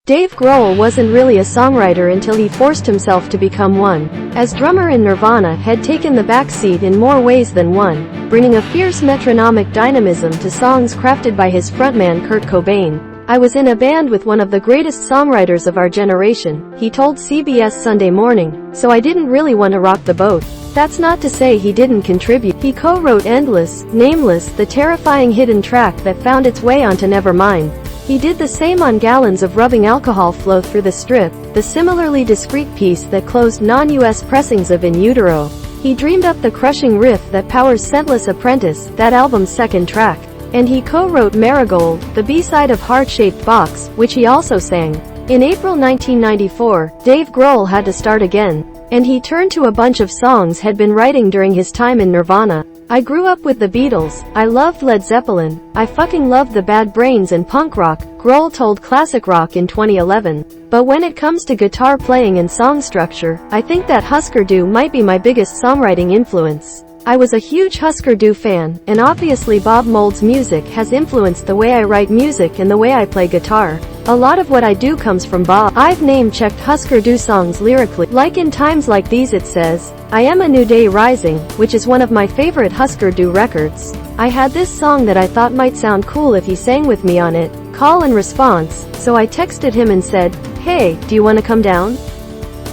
Dave Grohl wasn't really a songwriter until he forced himself to become one. As drummer in Nirvana had taken the backseat in more ways than one, bringing a fierce metronomic dynamism to songs crafted by his frontman Kurt Cobain. "I was in a band with one of the greatest songwriters of our generation," he told CBS Sunday Morning, "so I didn't really want to rock the boat." That's not to say he didn't contribute. He co-wrote Endless, Nameless, the terrifying hidden track that found its way onto Nevermind. He did the same on Gallons of Rubbing Alcohol Flow Through the Strip, the similarly discreet piece that closed non-US pressings of In Utero. He dreamed up the crushing riff that powers Scentless Apprentice, that album's second track. And he co-wrote Marigold, the B-side of Heart-Shaped Box, which he also sang. In April 1994, Dave Grohl had to start again. And he turned to a bunch of songs he'd been writing during his time in Nirvana. "I grew up with the Beatles, I loved Led Zeppelin, I fucking loved the Bad Brains and punk rock," Grohl told Classic Rock in 2011. "But when it comes to guitar playing and song structure, I think that Hüsker Dü might be my biggest songwriting influence. I was a huge Hüsker Dü fan, and obviously Bob Mould's music has influenced the way I write music and the way I play guitar. A lot of what I do comes from Bob. I've name-checked Hüsker Dü songs lyrically. Like In Times Like These it says, I am a new day rising, which is one of my favorite Hüsker Dü records. I had this song that I thought might sound cool if he sang with me on it, call and response, so I texted him and said, hey, do you want to come down?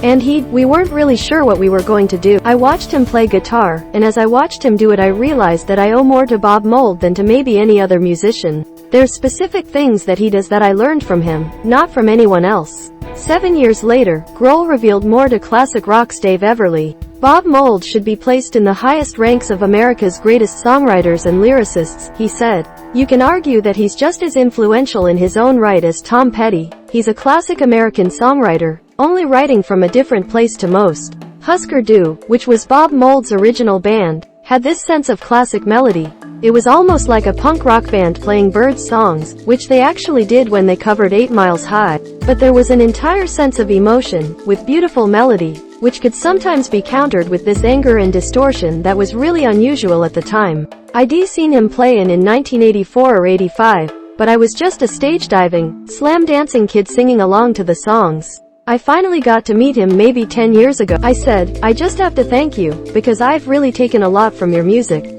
And we weren't really sure what we were going to do. I watched him play guitar, and as I watched him do it I realized that I owe more to Bob Mould than to maybe any other musician. There's specific things that he does that I learned from him, not from anyone else." 7 years later, Grohl revealed more to classic rock's Dave Everley. "Bob Mould should be placed in the highest ranks of America's greatest songwriters and lyricists," he said. "You can argue that he's just as influential in his own right as Tom Petty. He's a classic American songwriter, only writing from a different place to most." Hüsker Dü, which was Bob Mould's original band, had this sense of classic melody. It was almost like a punk rock band playing Byrds songs, which they actually did when they covered 8 Miles High. But there was an entire sense of emotion, with beautiful melody, which could sometimes be countered with this anger and distortion that was really unusual at the time. I'd seen him play in 1984 or 85, but I was just a stage diving, slam dancing kid singing along to the songs. I finally got to meet him maybe 10 years ago. I said, I just have to thank you, because I've really taken a lot from your music.